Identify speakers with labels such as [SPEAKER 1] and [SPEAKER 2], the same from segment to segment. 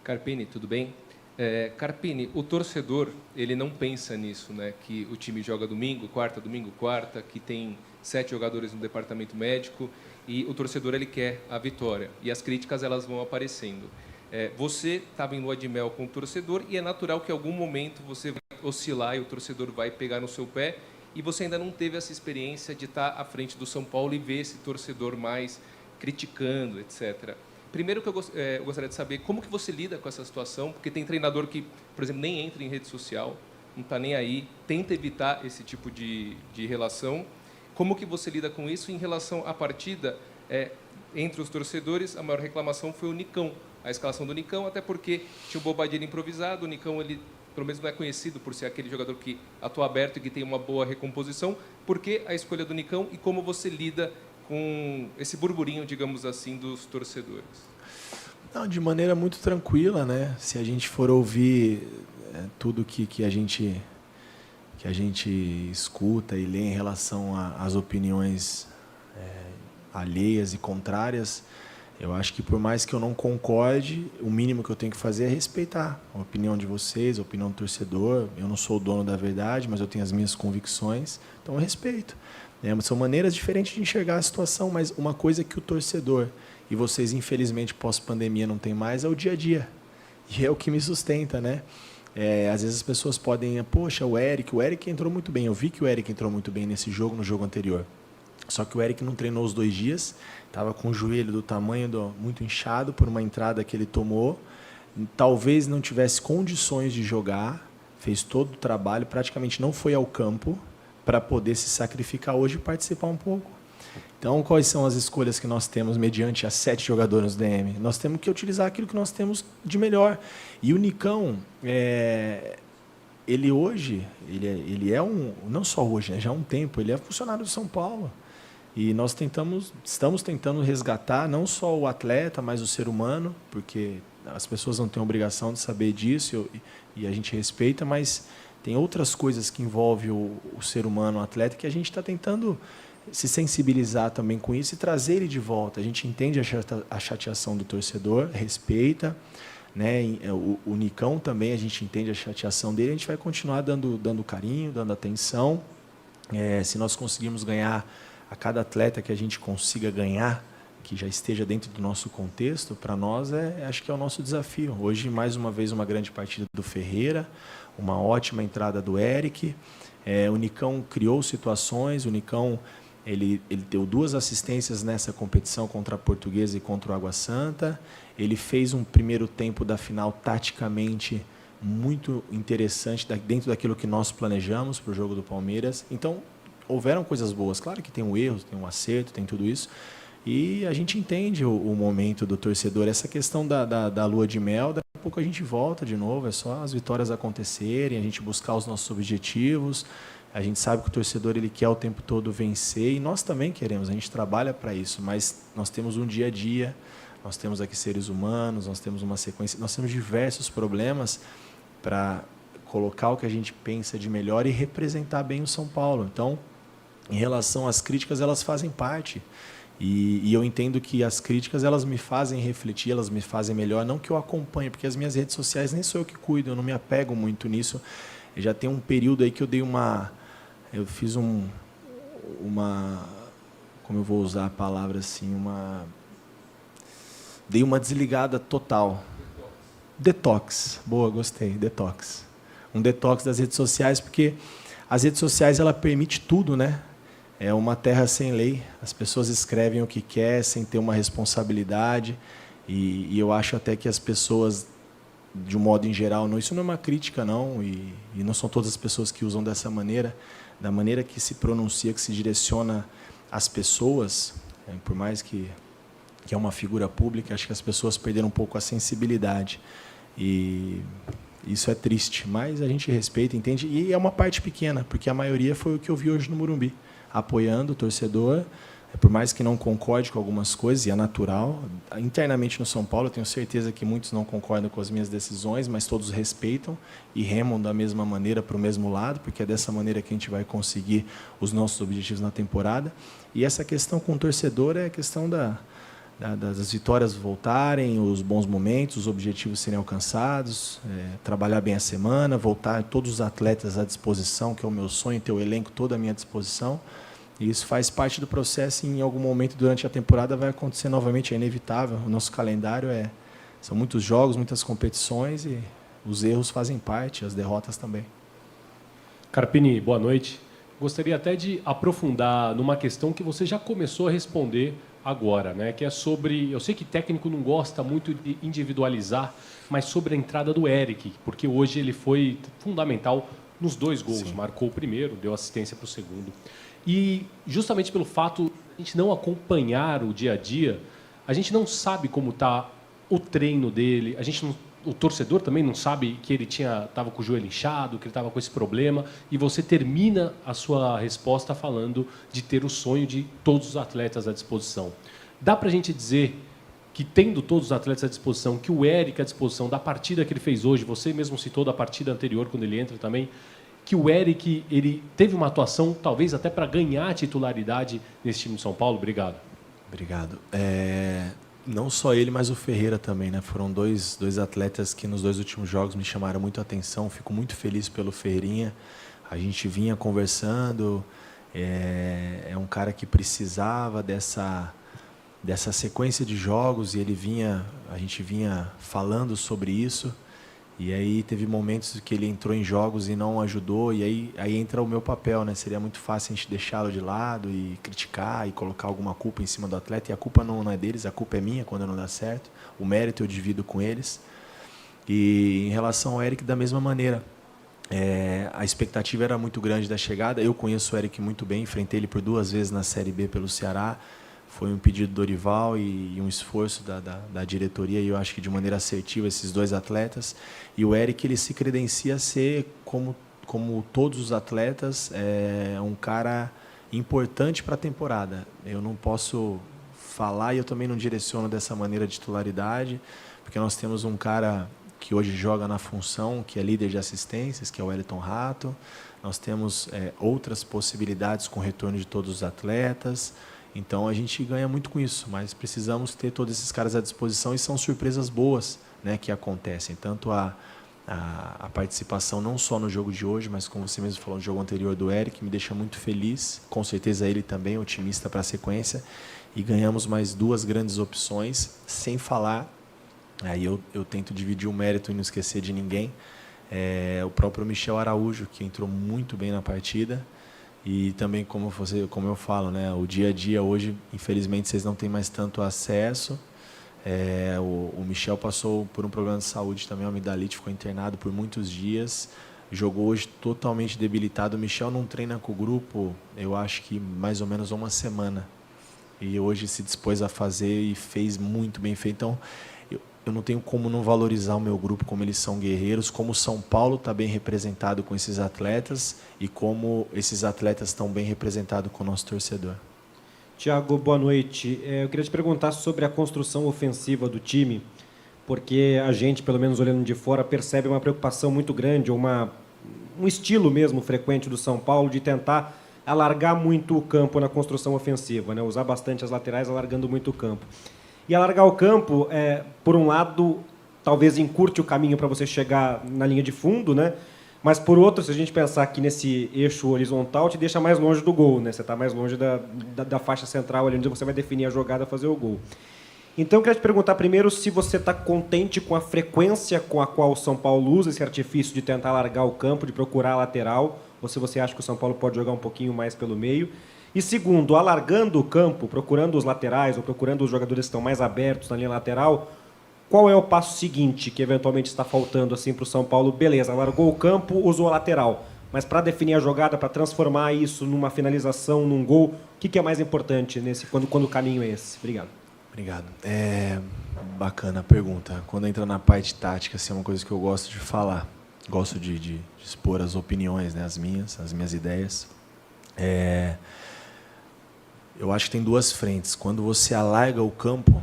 [SPEAKER 1] Carpini, tudo bem? Carpini, o torcedor, ele não pensa nisso, né? Que o time joga domingo, quarta, que tem 7 jogadores no departamento médico e o torcedor, ele quer a vitória. E as críticas, elas vão aparecendo. Você estava em lua de mel com o torcedor e é natural que em algum momento você vai oscilar e o torcedor vai pegar no seu pé e você ainda não teve essa experiência de estar à frente do São Paulo e ver esse torcedor mais criticando, etc. Primeiro que eu gostaria de saber como que você lida com essa situação, porque tem treinador que, por exemplo, nem entra em rede social, não está nem aí, tenta evitar esse tipo de relação. Como que você lida com isso? Em relação à partida, entre os torcedores, a maior reclamação foi o Nicão, a escalação do Nicão, até porque tinha o Bobadilla improvisado, o Nicão, ele pelo menos não é conhecido por ser aquele jogador que atua aberto e que tem uma boa recomposição. Por que a escolha do Nicão e como você lida com esse burburinho, digamos assim, dos torcedores?
[SPEAKER 2] Não, de maneira muito tranquila, né? Se a gente for ouvir tudo que a gente escuta e lê em relação às opiniões alheias e contrárias, eu acho que por mais que eu não concorde, o mínimo que eu tenho que fazer é respeitar a opinião de vocês, a opinião do torcedor. Eu não sou o dono da verdade, mas eu tenho as minhas convicções, então eu respeito. São maneiras diferentes de enxergar a situação, mas uma coisa que o torcedor, e vocês infelizmente pós-pandemia não tem mais, é o dia a dia. E é o que me sustenta, né? Às vezes as pessoas podem, poxa, o Eric entrou muito bem. Eu vi que o Eric entrou muito bem nesse jogo, no jogo anterior. Só que o Eric não treinou os 2 dias, estava com o joelho do tamanho muito inchado por uma entrada que ele tomou. Talvez não tivesse condições de jogar, fez todo o trabalho, praticamente não foi ao campo para poder se sacrificar hoje e participar um pouco. Então, quais são as escolhas que nós temos mediante as 7 jogadores do DM? Nós temos que utilizar aquilo que nós temos de melhor. E o Nicão, ele hoje, ele é não só hoje, né, já há um tempo, ele é funcionário do São Paulo. E nós estamos tentando resgatar não só o atleta, mas o ser humano, porque as pessoas não têm obrigação de saber disso e a gente respeita, mas tem outras coisas que envolvem o ser humano, o atleta, que a gente está tentando se sensibilizar também com isso e trazer ele de volta. A gente entende a chateação do torcedor, respeita, né? O Nicão também, a gente entende a chateação dele, a gente vai continuar dando carinho, dando atenção. Se nós conseguirmos ganhar a cada atleta que a gente consiga ganhar, que já esteja dentro do nosso contexto, para nós acho que é o nosso desafio. Hoje, mais uma vez, uma grande partida do Ferreira, uma ótima entrada do Eric. O Nicão criou situações, o Nicão ele deu 2 assistências nessa competição contra a Portuguesa e contra o Água Santa. Ele fez um primeiro tempo da final taticamente muito interessante, dentro daquilo que nós planejamos para o jogo do Palmeiras. Então, houveram coisas boas. Claro que tem um erro, tem um acerto, tem tudo isso. E a gente entende o momento do torcedor. Essa questão da lua de mel, daqui a pouco a gente volta de novo. É só as vitórias acontecerem, a gente buscar os nossos objetivos. A gente sabe que o torcedor ele quer o tempo todo vencer e nós também queremos. A gente trabalha para isso, mas nós temos um dia a dia, nós temos aqui seres humanos, nós temos uma sequência, nós temos diversos problemas para colocar o que a gente pensa de melhor e representar bem o São Paulo. Então, em relação às críticas, elas fazem parte. E eu entendo que as críticas elas me fazem refletir, elas me fazem melhor, não que eu acompanhe, porque as minhas redes sociais nem sou eu que cuido, eu não me apego muito nisso. Eu já tem um período aí que eu fiz como eu vou usar a palavra assim, dei uma desligada total. Detox, boa, gostei, detox. Um detox das redes sociais, porque as redes sociais ela permite tudo, né? É uma terra sem lei, as pessoas escrevem o que quer sem ter uma responsabilidade e eu acho até que as pessoas, de um modo em geral, isso não é uma crítica não, e não são todas as pessoas que usam dessa maneira, da maneira que se pronuncia, que se direciona às pessoas, por mais que é uma figura pública, acho que as pessoas perderam um pouco a sensibilidade e isso é triste, mas a gente respeita, entende, e é uma parte pequena, porque a maioria foi o que eu vi hoje no Morumbi, apoiando o torcedor, por mais que não concorde com algumas coisas, e é natural. Internamente no São Paulo, eu tenho certeza que muitos não concordam com as minhas decisões, mas todos respeitam e remam da mesma maneira para o mesmo lado, porque é dessa maneira que a gente vai conseguir os nossos objetivos na temporada. E essa questão com o torcedor é a questão das vitórias voltarem, os bons momentos, os objetivos serem alcançados, trabalhar bem a semana, voltar todos os atletas à disposição, que é o meu sonho, ter o elenco todo à minha disposição. E isso faz parte do processo e em algum momento durante a temporada vai acontecer novamente, é inevitável. O nosso calendário são muitos jogos, muitas competições e os erros fazem parte, as derrotas também.
[SPEAKER 3] Carpini, boa noite. Gostaria até de aprofundar numa questão que você já começou a responder agora, né? Que é sobre... Eu sei que técnico não gosta muito de individualizar, mas sobre a entrada do Eric, porque hoje ele foi fundamental nos 2 gols. Sim. Marcou o primeiro, deu assistência para o segundo. E justamente pelo fato de a gente não acompanhar o dia a dia, a gente não sabe como está o treino dele, o torcedor também não sabe que ele estava com o joelho inchado, que ele estava com esse problema, e você termina a sua resposta falando de ter o sonho de todos os atletas à disposição. Dá para a gente dizer que, tendo todos os atletas à disposição, que o Eric à disposição da partida que ele fez hoje, você mesmo citou da partida anterior, quando ele entra também, que o Eric ele teve uma atuação, talvez até para ganhar a titularidade nesse time de São Paulo? Obrigado.
[SPEAKER 2] Obrigado. Não só ele, mas o Ferreira também, né? Foram dois atletas que nos 2 últimos jogos me chamaram muito a atenção. Fico muito feliz pelo Ferreirinha. A gente vinha conversando. É um cara que precisava dessa sequência de jogos e a gente vinha falando sobre isso. E aí teve momentos que ele entrou em jogos e não ajudou, e aí entra o meu papel, né? Seria muito fácil a gente deixá-lo de lado e criticar e colocar alguma culpa em cima do atleta, e a culpa não é deles, a culpa é minha quando não dá certo, o mérito eu divido com eles. E em relação ao Eric, da mesma maneira, a expectativa era muito grande da chegada, eu conheço o Eric muito bem, enfrentei ele por 2 vezes na Série B pelo Ceará. Foi um pedido do Dorival e um esforço da diretoria, e eu acho que de maneira assertiva, esses 2 atletas. E o Eric, ele se credencia a ser, como todos os atletas, um cara importante para a temporada. Eu não posso falar e eu também não direciono dessa maneira de titularidade, porque nós temos um cara que hoje joga na função, que é líder de assistências, que é o Wellington Rato. Nós temos outras possibilidades com o retorno de todos os atletas. Então a gente ganha muito com isso, mas precisamos ter todos esses caras à disposição, e são surpresas boas, né, que acontecem. Tanto a participação não só no jogo de hoje, mas como você mesmo falou no jogo anterior do Eric, me deixa muito feliz, com certeza ele também, otimista para a sequência, e ganhamos mais 2 grandes opções, sem falar, aí eu tento dividir o mérito e não esquecer de ninguém, o próprio Michel Araújo, que entrou muito bem na partida. E também, como eu falo, né, o dia a dia hoje, infelizmente, vocês não têm mais tanto acesso. O Michel passou por um problema de saúde também, uma amidalite, ficou internado por muitos dias. Jogou hoje totalmente debilitado. O Michel não treina com o grupo, eu acho que mais ou menos 1 semana. E hoje se dispôs a fazer e fez muito bem feito. Então, eu não tenho como não valorizar o meu grupo, como eles são guerreiros, como o São Paulo está bem representado com esses atletas e como esses atletas estão bem representados com o nosso torcedor.
[SPEAKER 4] Thiago, boa noite. Eu queria te perguntar sobre a construção ofensiva do time, porque a gente, pelo menos olhando de fora, percebe uma preocupação muito grande, um estilo mesmo frequente do São Paulo de tentar alargar muito o campo na construção ofensiva, né? Usar bastante as laterais, alargando muito o campo. E alargar o campo, por um lado, talvez encurte o caminho para você chegar na linha de fundo, né? Mas, por outro, se a gente pensar aqui nesse eixo horizontal, te deixa mais longe do gol, né? Você está mais longe da faixa central, ali onde você vai definir a jogada, fazer o gol. Então, eu queria te perguntar primeiro se você está contente com a frequência com a qual o São Paulo usa esse artifício de tentar alargar o campo, de procurar a lateral, ou se você acha que o São Paulo pode jogar um pouquinho mais pelo meio. E segundo, alargando o campo, procurando os laterais ou procurando os jogadores que estão mais abertos na linha lateral, qual é o passo seguinte que eventualmente está faltando assim, para o São Paulo? Beleza, alargou o campo, usou a lateral, mas para definir a jogada, para transformar isso numa finalização, num gol, o que é mais importante quando o caminho é esse? Obrigado.
[SPEAKER 2] Obrigado. Bacana a pergunta. Quando entra na parte tática, assim, é uma coisa que eu gosto de falar. Gosto de expor as opiniões, né, as minhas ideias. Eu acho que tem 2 frentes. Quando você alarga o campo,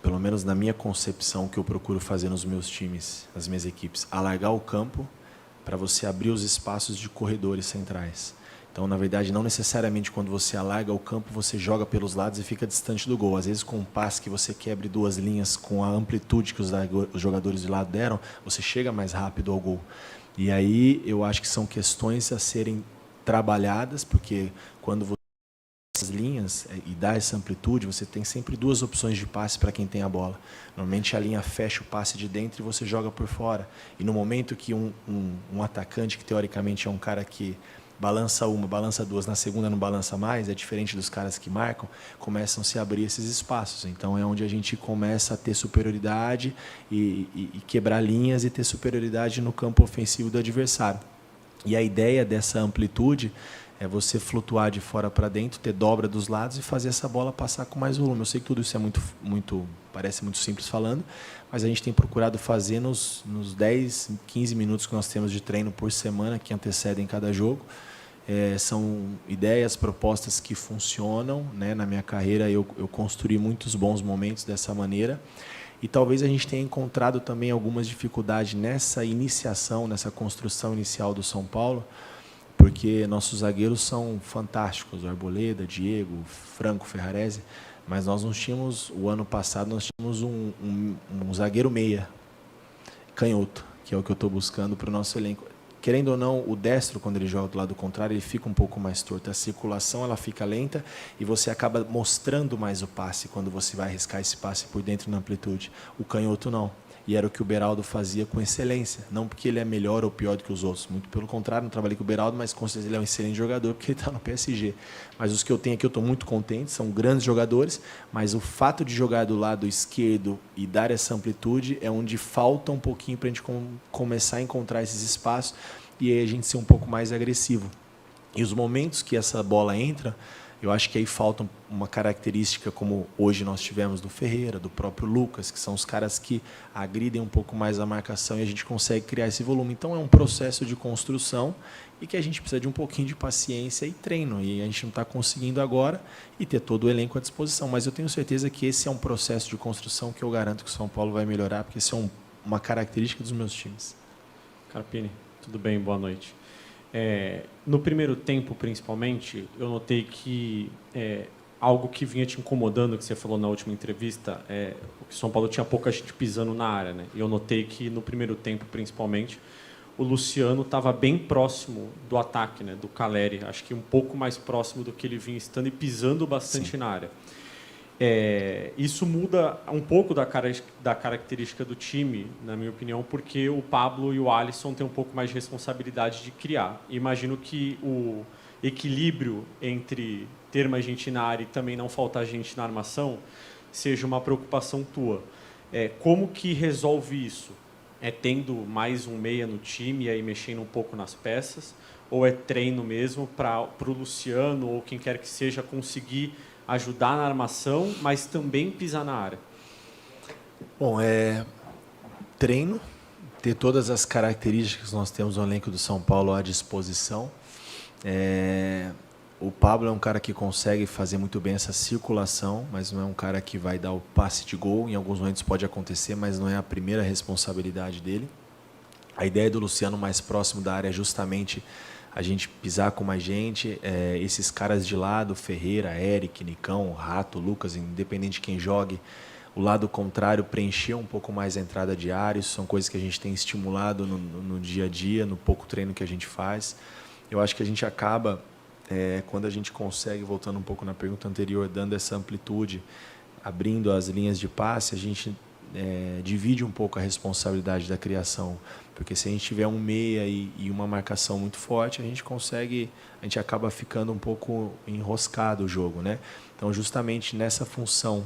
[SPEAKER 2] pelo menos na minha concepção, que eu procuro fazer nos meus times, nas minhas equipes, alargar o campo para você abrir os espaços de corredores centrais. Então, na verdade, não necessariamente quando você alarga o campo, você joga pelos lados e fica distante do gol. Às vezes, com um passe que você quebre 2 linhas com a amplitude que os jogadores de lado deram, você chega mais rápido ao gol. E aí, eu acho que são questões a serem trabalhadas, porque quando você as linhas e dá essa amplitude, você tem sempre 2 opções de passe para quem tem a bola. Normalmente a linha fecha o passe de dentro e você joga por fora. E no momento que um atacante, que teoricamente é um cara que balança uma, balança 2, na segunda não balança mais, é diferente dos caras que marcam, começam a se abrir esses espaços. Então é onde a gente começa a ter superioridade e quebrar linhas e ter superioridade no campo ofensivo do adversário. E a ideia dessa amplitude é você flutuar de fora para dentro, ter dobra dos lados e fazer essa bola passar com mais volume. Eu sei que tudo isso é parece muito simples falando, mas a gente tem procurado fazer nos 10, 15 minutos que nós temos de treino por semana, que antecedem cada jogo. São ideias, propostas que funcionam, né? Na minha carreira eu construí muitos bons momentos dessa maneira. E talvez a gente tenha encontrado também algumas dificuldades nessa iniciação, nessa construção inicial do São Paulo, porque nossos zagueiros são fantásticos, o Arboleda, Diego, Franco, Ferrarese, mas nós não tínhamos, o ano passado, nós tínhamos um zagueiro meia, canhoto, que é o que eu estou buscando para o nosso elenco. Querendo ou não, o destro, quando ele joga do lado contrário, ele fica um pouco mais torto. A circulação ela fica lenta e você acaba mostrando mais o passe quando você vai arriscar esse passe por dentro na amplitude. O canhoto não. E era o que o Beraldo fazia com excelência. Não porque ele é melhor ou pior do que os outros. Muito pelo contrário, não trabalhei com o Beraldo, mas com certeza ele é um excelente jogador porque ele está no PSG. Mas os que eu tenho aqui eu estou muito contente, são grandes jogadores, mas o fato de jogar do lado esquerdo e dar essa amplitude é onde falta um pouquinho para a gente começar a encontrar esses espaços e aí a gente ser um pouco mais agressivo. E os momentos que essa bola entra, eu acho que aí falta uma característica como hoje nós tivemos do Ferreira, do próprio Lucas, que são os caras que agridem um pouco mais a marcação e a gente consegue criar esse volume. Então é um processo de construção e que a gente precisa de um pouquinho de paciência e treino. E a gente não está conseguindo agora e ter todo o elenco à disposição. Mas eu tenho certeza que esse é um processo de construção que eu garanto que o São Paulo vai melhorar, porque isso é uma característica dos meus times.
[SPEAKER 5] Carpini, tudo bem? Boa noite. No primeiro tempo, principalmente, eu notei que algo que vinha te incomodando, que você falou na última entrevista, o São Paulo tinha pouca gente pisando na área, né? E eu notei que no primeiro tempo, principalmente, o Luciano estava bem próximo do ataque, né? Do Calleri, acho que um pouco mais próximo do que ele vinha estando e pisando bastante Sim. na área. Isso muda um pouco da característica do time, na minha opinião, porque o Pablo e o Alisson têm um pouco mais de responsabilidade de criar. Imagino que o equilíbrio entre ter mais gente na área e também não faltar gente na armação seja uma preocupação tua. Como que resolve isso? Tendo mais um meia no time e aí mexendo um pouco nas peças? Ou é treino mesmo para o Luciano ou quem quer que seja conseguir ajudar na armação, mas também pisar na área?
[SPEAKER 2] Bom, treino, ter todas as características que nós temos no elenco do São Paulo à disposição. O Pablo é um cara que consegue fazer muito bem essa circulação, mas não é um cara que vai dar o passe de gol. Em alguns momentos pode acontecer, mas não é a primeira responsabilidade dele. A ideia do Luciano mais próximo da área é justamente a gente pisar com mais gente, esses caras de lado, Ferreira, Eric, Nicão, Rato, Lucas, independente de quem jogue, o lado contrário, preencher um pouco mais a entrada de área. Isso são coisas que a gente tem estimulado no dia a dia, no pouco treino que a gente faz. Eu acho que a gente acaba, quando a gente consegue, voltando um pouco na pergunta anterior, dando essa amplitude, abrindo as linhas de passe, a gente divide um pouco a responsabilidade da criação, porque se a gente tiver um meia e uma marcação muito forte, a gente acaba ficando um pouco enroscado o jogo, né? Então, justamente nessa função,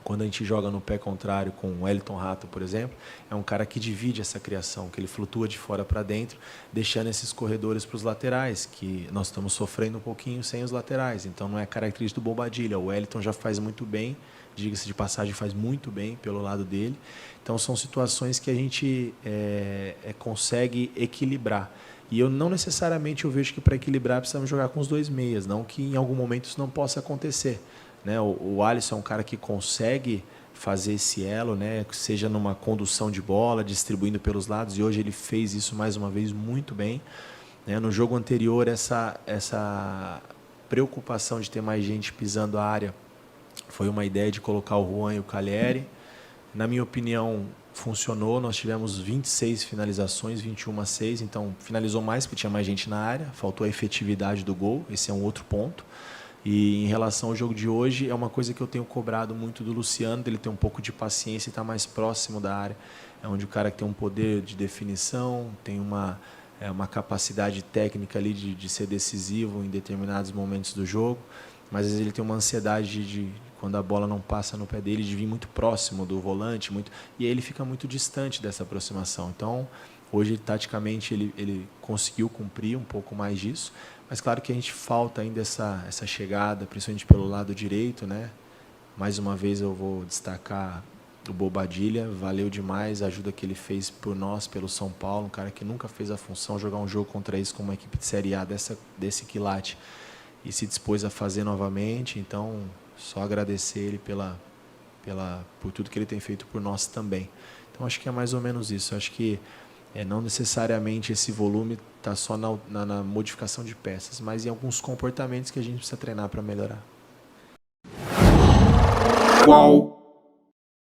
[SPEAKER 2] quando a gente joga no pé contrário com o Wellington Rato, por exemplo, é um cara que divide essa criação, que ele flutua de fora para dentro, deixando esses corredores para os laterais, que nós estamos sofrendo um pouquinho sem os laterais. Então, não é característica do Bobadilla. O Wellington já faz muito bem, diga-se de passagem, faz muito bem pelo lado dele. Então, são situações que a gente consegue equilibrar. E eu não necessariamente vejo que para equilibrar precisamos jogar com os 2 meias, não que em algum momento isso não possa acontecer, né? O Alisson é um cara que consegue fazer esse elo, né? Seja numa condução de bola, distribuindo pelos lados, e hoje ele fez isso mais uma vez muito bem. né? No jogo anterior, essa preocupação de ter mais gente pisando a área foi uma ideia de colocar o Juan e o Calleri. Na minha opinião, funcionou. Nós tivemos 26 finalizações, 21-6, então finalizou mais porque tinha mais gente na área, faltou a efetividade do gol, esse é um outro ponto. E em relação ao jogo de hoje, é uma coisa que eu tenho cobrado muito do Luciano, dele ter um pouco de paciência e estar mais próximo da área. É onde o cara que tem um poder de definição, tem uma capacidade técnica ali de ser decisivo em determinados momentos do jogo, mas às vezes ele tem uma ansiedade de quando a bola não passa no pé dele, de vir muito próximo do volante, e aí ele fica muito distante dessa aproximação. Então, hoje, taticamente, ele conseguiu cumprir um pouco mais disso, mas claro que a gente falta ainda essa chegada, principalmente pelo lado direito, né? Mais uma vez eu vou destacar o Bobadilla, valeu demais a ajuda que ele fez por nós, pelo São Paulo, um cara que nunca fez a função, jogar um jogo contra isso com uma equipe de Série A desse quilate, e se dispôs a fazer novamente, então só agradecer ele por tudo que ele tem feito por nós também. Então acho que é mais ou menos isso, acho que não necessariamente esse volume está só na modificação de peças, mas em alguns comportamentos que a gente precisa treinar para melhorar.
[SPEAKER 6] Qual